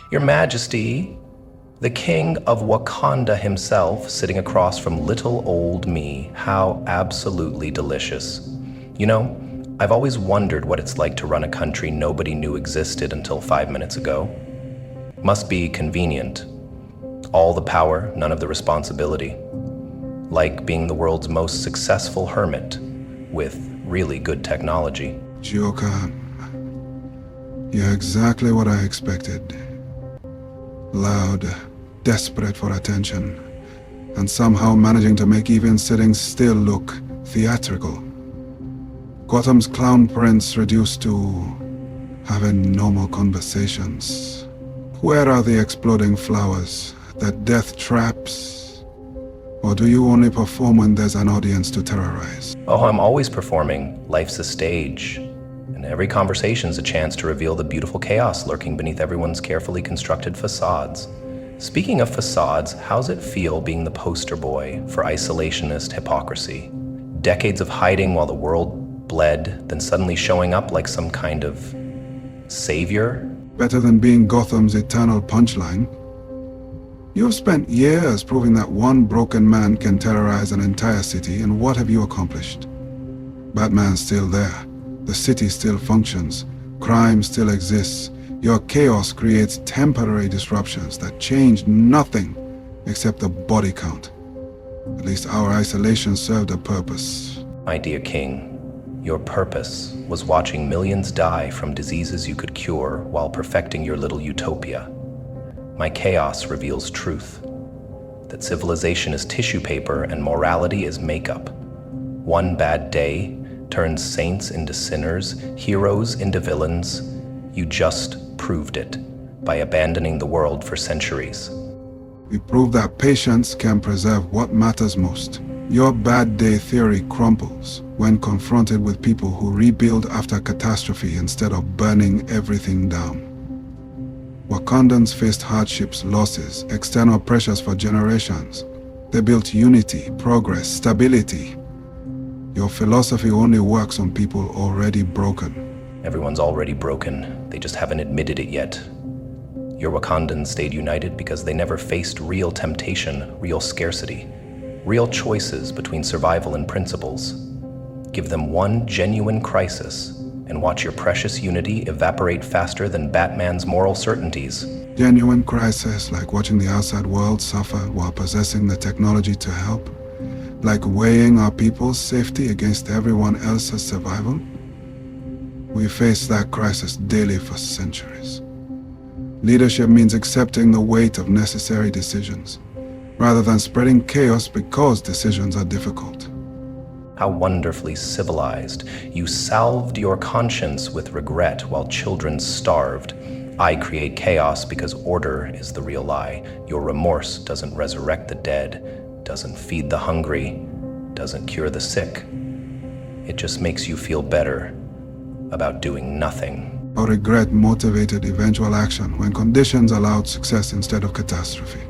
Your Majesty, the King of Wakanda himself, sitting across from little old me. How absolutely delicious. You know, I've always wondered what it's like to run a country nobody knew existed until 5 minutes ago. Must be convenient. All the power, none of the responsibility. Like being the world's most successful hermit with really good technology. Joker, you're exactly what I expected. Loud, desperate for attention, and somehow managing to make even sitting still look theatrical. Gotham's clown prince reduced to having normal conversations. Where are the exploding flowers, the death traps? Or do you only perform when there's an audience to terrorize? Oh, I'm always performing. Life's a stage. And every conversation's a chance to reveal the beautiful chaos lurking beneath everyone's carefully constructed facades. Speaking of facades, how's it feel being the poster boy for isolationist hypocrisy? Decades of hiding while the world bled, then suddenly showing up like some kind of savior? Better than being Gotham's eternal punchline. You've spent years proving that one broken man can terrorize an entire city, and what have you accomplished? Batman's still there. The city still functions. Crime still exists. Your chaos creates temporary disruptions that change nothing except the body count. At least our isolation served a purpose. My dear king, your purpose was watching millions die from diseases you could cure while perfecting your little utopia. My chaos reveals truth, that civilization is tissue paper and morality is makeup. One bad day turns saints into sinners, heroes into villains. You just proved it by abandoning the world for centuries. We proved that patience can preserve what matters most. Your bad day theory crumbles when confronted with people who rebuild after catastrophe instead of burning everything down. Wakandans faced hardships, losses, external pressures for generations. They built unity, progress, stability. Your philosophy only works on people already broken. Everyone's already broken. They just haven't admitted it yet. Your Wakandans stayed united because they never faced real temptation, real scarcity, real choices between survival and principles. Give them one genuine crisis and watch your precious unity evaporate faster than Batman's moral certainties. Genuine crisis, like watching the outside world suffer while possessing the technology to help? Like weighing our people's safety against everyone else's survival? We face that crisis daily for centuries. Leadership means accepting the weight of necessary decisions, rather than spreading chaos because decisions are difficult. How wonderfully civilized. You salved your conscience with regret while children starved. I create chaos because order is the real lie. Your remorse doesn't resurrect the dead, doesn't feed the hungry, doesn't cure the sick. It just makes you feel better about doing nothing. Or regret motivated eventual action when conditions allowed success instead of catastrophe.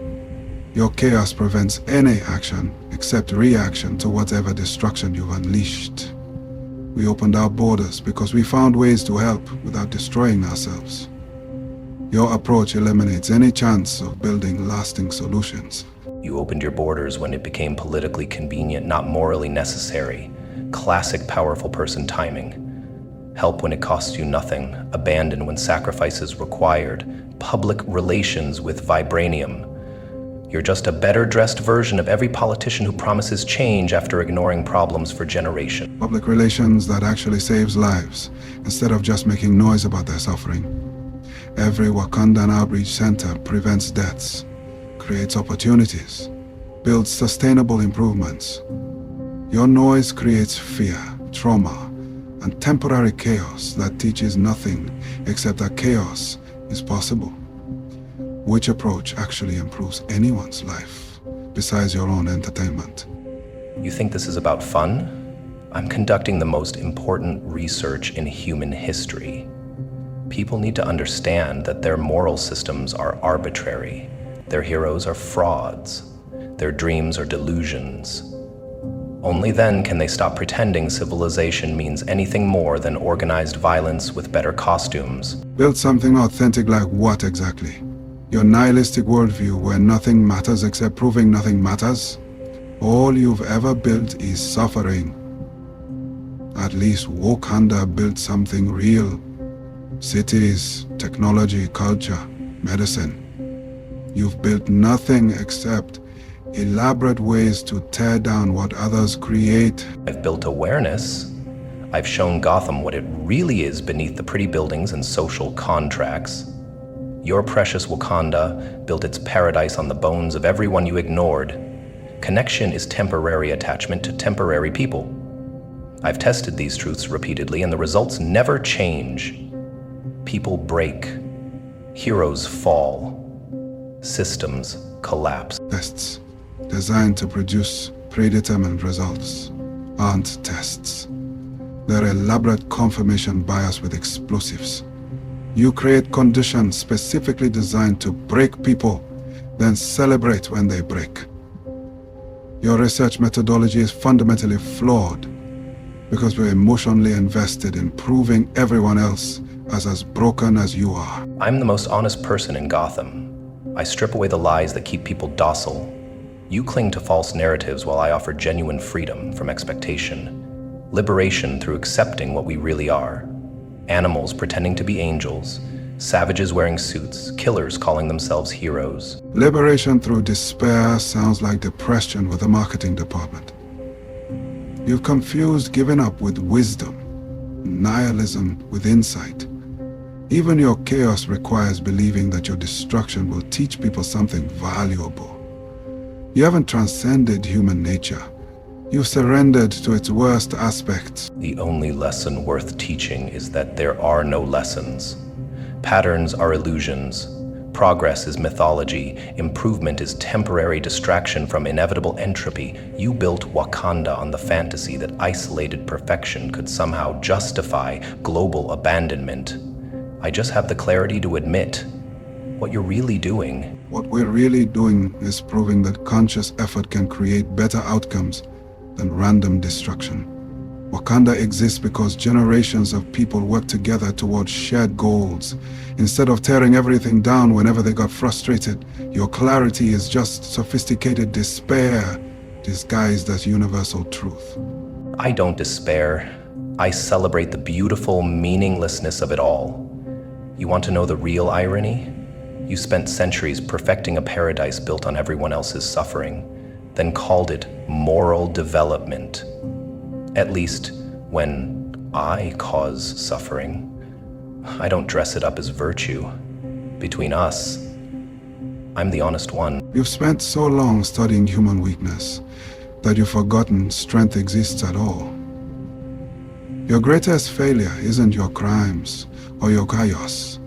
Your chaos prevents any action except reaction to whatever destruction you've unleashed. We opened our borders because we found ways to help without destroying ourselves. Your approach eliminates any chance of building lasting solutions. You opened your borders when it became politically convenient, not morally necessary. Classic powerful person timing. Help when it costs you nothing, abandon when sacrifice is required, public relations with vibranium. You're just a better-dressed version of every politician who promises change after ignoring problems for generations. Public relations that actually saves lives, instead of just making noise about their suffering. Every Wakandan outreach center prevents deaths, creates opportunities, builds sustainable improvements. Your noise creates fear, trauma, and temporary chaos that teaches nothing except that chaos is possible. Which approach actually improves anyone's life, besides your own entertainment? You think this is about fun? I'm conducting the most important research in human history. People need to understand that their moral systems are arbitrary. Their heroes are frauds. Their dreams are delusions. Only then can they stop pretending civilization means anything more than organized violence with better costumes. Build something authentic like what exactly? Your nihilistic worldview where nothing matters except proving nothing matters. All you've ever built is suffering. At least Wakanda built something real. Cities, technology, culture, medicine. You've built nothing except elaborate ways to tear down what others create. I've built awareness. I've shown Gotham what it really is beneath the pretty buildings and social contracts. Your precious Wakanda built its paradise on the bones of everyone you ignored. Connection is temporary attachment to temporary people. I've tested these truths repeatedly, and the results never change. People break. Heroes fall. Systems collapse. Tests designed to produce predetermined results aren't tests. They're elaborate confirmation bias with explosives. You create conditions specifically designed to break people, then celebrate when they break. Your research methodology is fundamentally flawed because we're emotionally invested in proving everyone else as broken as you are. I'm the most honest person in Gotham. I strip away the lies that keep people docile. You cling to false narratives while I offer genuine freedom from expectation. Liberation through accepting what we really are. Animals pretending to be angels. Savages wearing suits. Killers calling themselves heroes. Liberation through despair sounds like depression with the marketing department. You've confused giving up with wisdom, nihilism with insight. Even your chaos requires believing that your destruction will teach people something valuable. You haven't transcended human nature. You've surrendered to its worst aspects. The only lesson worth teaching is that there are no lessons. Patterns are illusions. Progress is mythology. Improvement is temporary distraction from inevitable entropy. You built Wakanda on the fantasy that isolated perfection could somehow justify global abandonment. I just have the clarity to admit what you're really doing. What we're really doing is proving that conscious effort can create better outcomes than random destruction. Wakanda exists because generations of people work together towards shared goals. Instead of tearing everything down whenever they got frustrated, your clarity is just sophisticated despair disguised as universal truth. I don't despair. I celebrate the beautiful meaninglessness of it all. You want to know the real irony? You spent centuries perfecting a paradise built on everyone else's suffering, then called it moral development. At least when I cause suffering, I don't dress it up as virtue. Between us, I'm the honest one. You've spent so long studying human weakness that you've forgotten strength exists at all. Your greatest failure isn't your crimes or your chaos.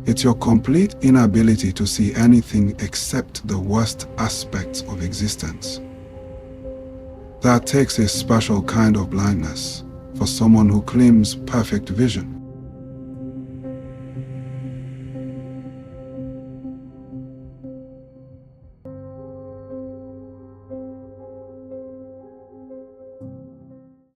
It's your complete inability to see anything except the worst aspects of existence. That takes a special kind of blindness for someone who claims perfect vision.